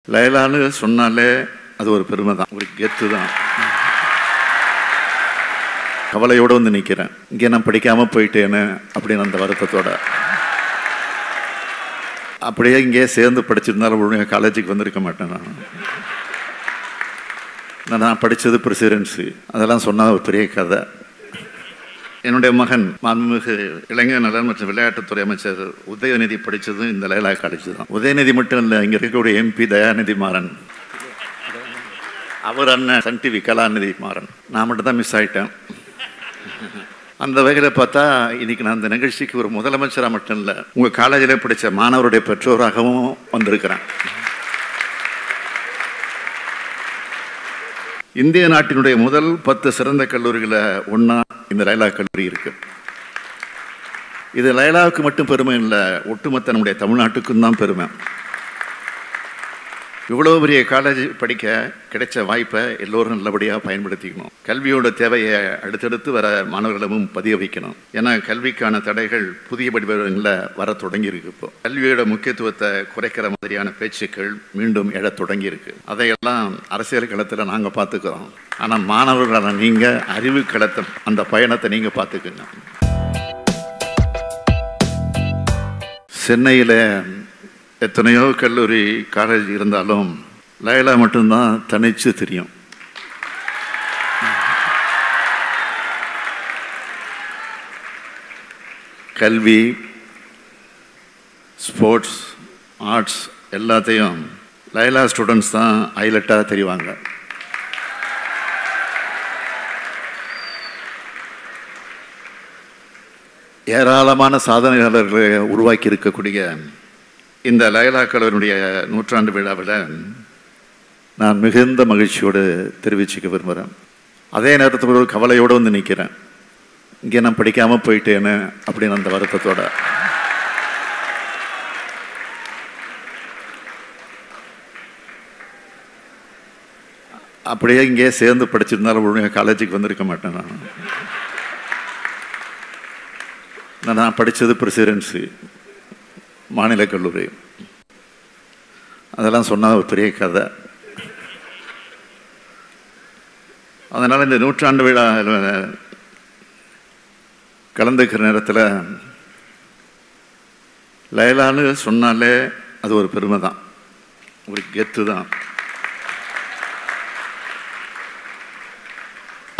லைலான்னு சொன்னாலே அது ஒரு பெருமை தான், ஒரு கெத்து தான். கவலையோடு வந்து நிற்கிறேன், இங்கே நான் படிக்காமல் போயிட்டேன்னு அப்படின்னு அந்த வருத்தத்தோட. அப்படியே இங்கே சேர்ந்து படிச்சிருந்தாலும் ஒழுங்காக காலேஜுக்கு வந்திருக்க மாட்டேன். நான் படித்தது பிரசிடென்சி, அதெல்லாம் சொன்னால் ஒரு பெரிய கதை. என்னுடைய மகன் மாண்புமிகு இளைஞர் நலன் மற்றும் விளையாட்டுத்துறை அமைச்சர் உதயநிதி படித்ததும் இந்த லைலா காலேஜ் தான். உதயநிதி மட்டும் இல்லை, இங்கே இருக்கக்கூடிய MP தயாநிதி மாறன், அவர் அண்ணன் சன் டிவி கலாநிதி மாறன், நான் மட்டும் தான் மிஸ் ஆகிட்டேன். அந்த வகையில் பார்த்தா இன்னைக்கு நான் அந்த நிகழ்ச்சிக்கு ஒரு முதலமைச்சராக மட்டும் இல்லை, உங்கள் காலேஜில் படித்த மாணவருடைய பெற்றோராகவும் வந்திருக்கிறேன். இந்திய நாட்டினுடைய முதல் 10 சிறந்த கல்லூரிகளை ஒன்றா இந்த லைலா கல்லூரி இருக்கு. இது லைலாவுக்கு மட்டும் பெருமை இல்லை, ஒட்டுமொத்த நம்முடைய தமிழ்நாட்டுக்கும் தான் பெருமை. இவ்வளோ பெரிய காலேஜ் படிக்க கிடைச்ச வாய்ப்பை எல்லோரும் நல்லபடியாக பயன்படுத்திக்கணும். கல்வியோட தேவையை அடுத்தடுத்து வர மாணவர்களும் பதிய வைக்கணும். ஏன்னா கல்விக்கான தடைகள் புதிய படிப்புகளில் வர தொடங்கியிருக்கு. இப்போ கல்வியோட முக்கியத்துவத்தை குறைக்கிற மாதிரியான பேச்சுக்கள் மீண்டும் எழ தொடங்கியிருக்கு. அதையெல்லாம் அரசியல் களத்தில் நாங்கள் பார்த்துக்கிறோம். ஆனால் மாணவர்களான நீங்கள் அறிவு களத்தை, அந்த பயணத்தை நீங்கள் பார்த்துக்குங்க. சென்னையில் எத்தனையோ கல்லூரி காலேஜ் இருந்தாலும் லைலா மட்டும்தான் தனிச்சு தெரியும். கல்வி, ஸ்போர்ட்ஸ், ஆர்ட்ஸ் எல்லாத்தையும் லைலா ஸ்டூடெண்ட்ஸ் தான் ஹைலைட்டாக தெரிவாங்க. ஏராளமான சாதனையாளர்களை உருவாக்கி இருக்கக்கூடிய இந்த லைலா கல்லூரியினுடைய 100ஆண்டு விழாவில் நான் மிகுந்த மகிழ்ச்சியோடு தெரிவிச்சுக்க விரும்புகிறேன். அதே நேரத்தில் ஒரு கவலையோடு வந்து நிற்கிறேன், இங்கே நான் படிக்காமல் போயிட்டேன்னு அப்படின்னு அந்த வருத்தத்தோட. அப்படியே இங்கே சேர்ந்து படிச்சிருந்தாலும் ஒழுங்காக காலேஜுக்கு வந்திருக்க மாட்டேன். நான் படித்தது பிரசிடென்சி மாநில கல்லூரி, அதெல்லாம் சொன்னால் ஒரு பெரிய கதை. அதனால் இந்த 100ஆண்டு விழா கலந்துக்கிற நேரத்தில் லைலான்னு சொன்னாலே அது ஒரு பெருமை தான், ஒரு கெத்து தான்.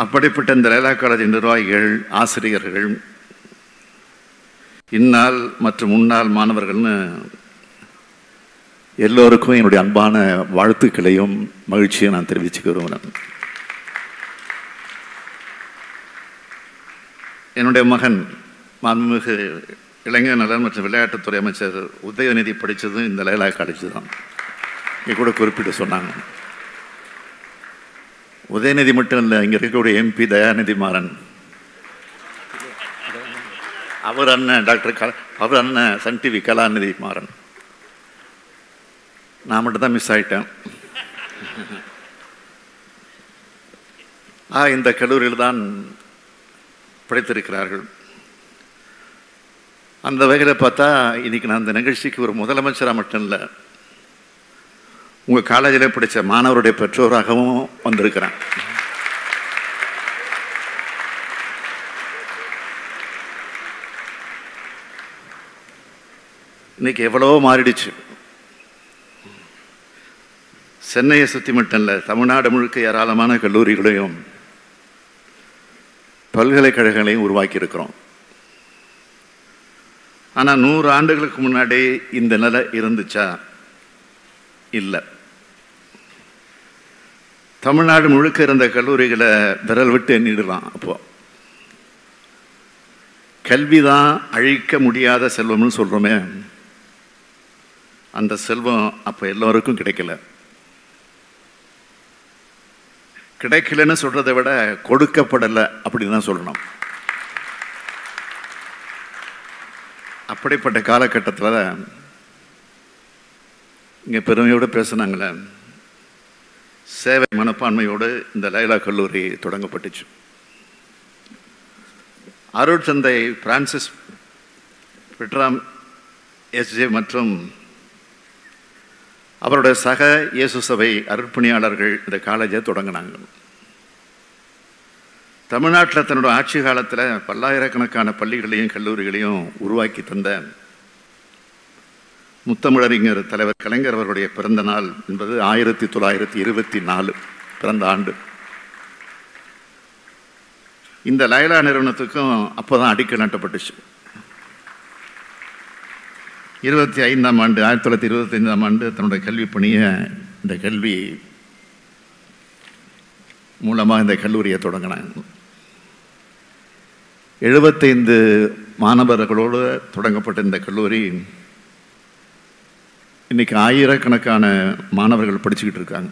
அப்படிப்பட்ட இந்த லைலா காலேஜ் நிர்வாகிகள், ஆசிரியர்கள், இந்நாள் மற்றும் முன்னாள் மாணவர்கள்னு எல்லோருக்கும் என்னுடைய அன்பான வாழ்த்துக்களையும் மகிழ்ச்சியை நான் தெரிவிச்சுக்க விரும்புகிறேன். என்னுடைய மகன் மாண்புமிகு இளைஞர் நலன் மற்றும் விளையாட்டுத்துறை அமைச்சர் உதயநிதி படித்ததும் இந்த லைலா காலேஜ் தான். இங்கே கூட குறிப்பிட்டு சொன்னாங்க. உதயநிதி மட்டும் இல்லை, இங்கே இருக்கக்கூடிய MP தயாநிதி மாறன், அவர் அண்ணன் அவர் அண்ணன் சன் டிவி கலாநிதி மாறன், நான் மட்டும் தான் மிஸ் ஆகிட்டேன். இந்த கல்லூரியில் தான் படித்திருக்கிறார்கள். அந்த வகையில் பார்த்தா இன்னைக்கு நான் அந்த நிகழ்ச்சிக்கு ஒரு முதலமைச்சராக மட்டும் இல்லை, உங்கள் காலேஜில் படித்த மாணவருடைய பெற்றோராகவும் வந்திருக்கிறேன். இன்னைக்கு எவ்வளவோ மாறிடுச்சு. சென்னையை சுற்றி மட்டும் இல்லை, தமிழ்நாடு முழுக்க ஏராளமான கல்லூரிகளையும் பல்கலைக்கழகங்களையும் உருவாக்கி இருக்கிறோம். ஆனால் 100 ஆண்டுகளுக்கு முன்னாடி இந்த நிலை இருந்துச்சா? இல்லை. தமிழ்நாடு முழுக்க இருந்த கல்லூரிகளை விரல் விட்டு எண்ணிடலாம். அப்போ கல்விதான் அழிக்க முடியாத செல்வம்னு சொல்கிறோமே, அந்த செல்வம் அப்போ எல்லோருக்கும் கிடைக்கல. கிடைக்கலன்னு சொல்கிறத விட கொடுக்கப்படலை அப்படின்னு தான் சொல்லணும். அப்படிப்பட்ட காலகட்டத்தில் இங்கே பெருமையோடு பேசுனாங்களே, சேவை மனப்பான்மையோடு இந்த லைலா கல்லூரி தொடங்கப்பட்டுச்சு. அருட்தந்தை பிரான்சிஸ் பெட்ராம் SJ மற்றும் அவருடைய சக இயேசு சபை அருட்பணியாளர்கள் இந்த காலேஜை தொடங்கினாங்க. தமிழ்நாட்டில் தன்னோட ஆட்சி காலத்தில் பல்லாயிரக்கணக்கான பள்ளிகளையும் கல்லூரிகளையும் உருவாக்கி தந்த முத்தமிழறிஞர் தலைவர் கலைஞர் அவருடைய பிறந்த நாள் என்பது 1924 பிறந்த ஆண்டு. இந்த லயலா நிறுவனத்துக்கும் அப்போதான் அடிக்கல் நாட்டப்பட்டுச்சு. 1925ஆம் ஆண்டு தன்னுடைய கல்வி பணியை இந்த கல்வி மூலமாக இந்த கல்லூரியை தொடங்கினாங்க. 75 மாணவர்களோடு தொடங்கப்பட்ட இந்த கல்லூரி இன்னைக்கு ஆயிரக்கணக்கான மாணவர்கள் படிச்சுக்கிட்டு இருக்காங்க.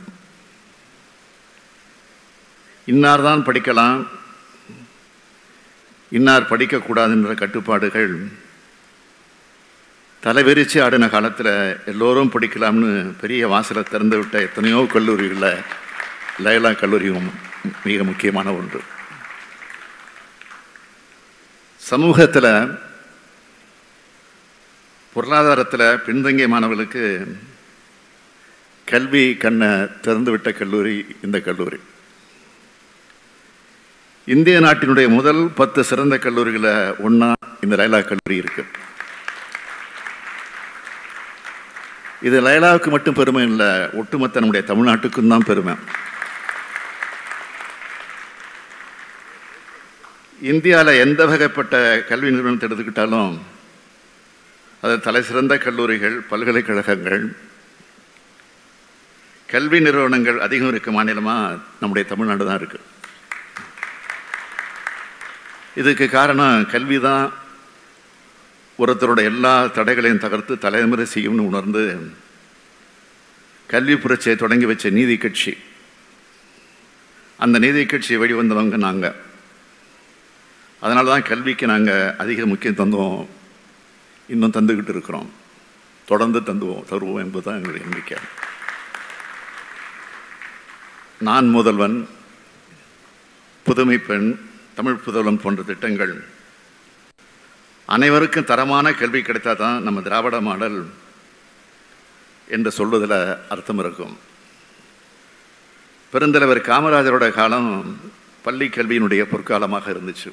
இன்னார் தான் படிக்கலாம், இன்னார் படிக்கக்கூடாதுன்ற கட்டுப்பாடுகள் தலைவிரிச்சு ஆடின காலத்தில் எல்லோரும் படிக்கலாம்னு பெரிய வாசலை திறந்து விட்ட எத்தனையோ கல்லூரிகளில் லயலா கல்லூரியும் மிக முக்கியமான ஒன்று. சமூகத்தில் பொருளாதாரத்தில் பின்தங்கிய மாணவர்களுக்கு கல்வி கண்ணை திறந்து விட்ட கல்லூரி இந்த கல்லூரி. இந்திய நாட்டினுடைய முதல் 10 சிறந்த கல்லூரிகளை ஒன்றா இந்த லயலா கல்லூரி இருக்கு. இது லயலாவுக்கு மட்டும் பெருமை இல்லை, ஒட்டுமொத்த நம்முடைய தமிழ்நாட்டுக்கும் தான் பெருமை. இந்தியாவில் எந்த வகைப்பட்ட கல்வி நிறுவனத்தை எடுத்துக்கிட்டாலும் அது தலை சிறந்த கல்லூரிகள், பல்கலைக்கழகங்கள், கல்வி நிறுவனங்கள் அதிகம் இருக்க மாநிலமாக நம்முடைய தமிழ்நாடு தான் இருக்கு. இதுக்கு காரணம் கல்வி தான் ஒருத்தரோட எல்லா தடைகளையும் தகர்த்து தலைமுறை செய்யும்னு உணர்ந்து கல்வி புரட்சியை தொடங்கி வச்ச நீதி கட்சி. அந்த நீதி கட்சியை வெளிவந்தவங்க நாங்கள். அதனால தான் கல்விக்கு நாங்கள் அதிக முக்கியம் தந்தோம், இன்னும் தந்துக்கிட்டு இருக்கிறோம், தொடர்ந்து தருவோம் என்பதுதான் எங்களுடைய நம்பிக்கை. நான் முதல்வன், புதுமை பெண், தமிழ் புதல்வன் போன்ற திட்டங்கள் அனைவருக்கும் தரமான கல்வி கிடைத்தா தான் நம்ம திராவிட மாடல் என்று சொல்வதில் அர்த்தம் இருக்கும். பெருந்தலைவர் காமராஜரோட காலம் பள்ளி கல்வியினுடைய பொற்காலமாக இருந்துச்சு.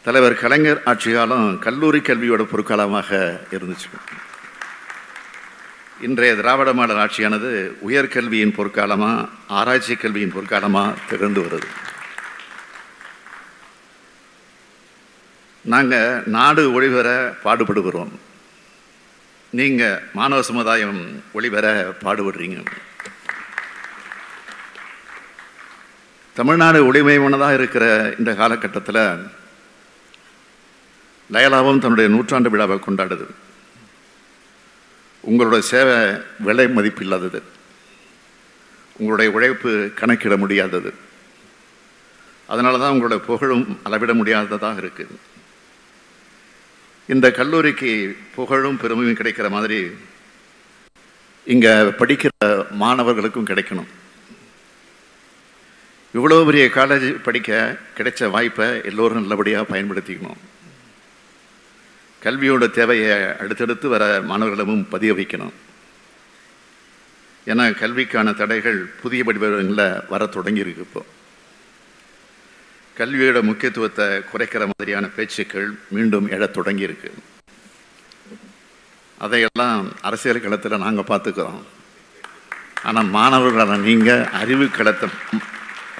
தலைவர் கலைஞர் ஆட்சி காலம் கல்லூரி கல்வியோட பொற்காலமாக இருந்துச்சு. இன்றைய திராவிட மாடல் ஆட்சியானது உயர்கல்வியின் பொற்காலமாக, ஆராய்ச்சி கல்வியின் பொற்காலமாக திகழ்ந்து வருது. நாங்கள் நாடு ஒளிபெற பாடுபடுகிறோம், நீங்கள் மாணவ சமுதாயம் ஒளிபெற பாடுபடுறீங்க. தமிழ்நாடு ஒளிமயமானதாக இருக்கிற இந்த காலகட்டத்தில் லயலாவும் தன்னுடைய 100ஆண்டு விழாவை கொண்டாடுது. உங்களோட சேவை விலை மதிப்பில்லாதது, உங்களுடைய உழைப்பு கணக்கிட முடியாதது. அதனால தான் உங்களோட புகழும் அளவிட முடியாததாக இருக்குது. இந்த கல்லூரிக்கு புகழும் பெருமையும் கிடைக்கிற மாதிரி இங்கே படிக்கிற மாணவர்களுக்கும் கிடைக்கணும். இவ்வளோ பெரிய காலேஜ் படிக்க கிடைச்ச வாய்ப்பை எல்லோரும் நல்லபடியாக பயன்படுத்திக்கணும். கல்வியோட தேவையை அடுத்தடுத்து வர மாணவர்களிடமும் பதிய வைக்கணும். ஏன்னா கல்விக்கான தடைகள் புதிய வடிவங்களில் வர தொடங்கியிருக்கு. இப்போ கல்வியோட முக்கியத்துவத்தை குறைக்கிற மாதிரியான பேச்சுக்கள் மீண்டும் எழத் தொடங்கியிருக்கு. அதையெல்லாம் அரசியல் களத்தில் நாங்கள் பார்த்துக்கிறோம். ஆனால் மாணவர்களான நீங்கள் அறிவு களத்தை,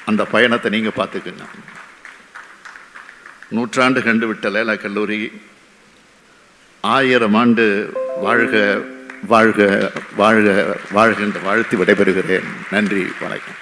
அந்த பயணத்தை நீங்கள் பார்த்துக்குங்க. 100 ஆண்டு கண்டு விட்ட லயலா கல்லூரி 1000 ஆண்டு வாழ்க வாழ்க வாழ்க வாழ்க என்று வாழ்த்தி விடைபெறுகிறேன். நன்றி, வணக்கம்.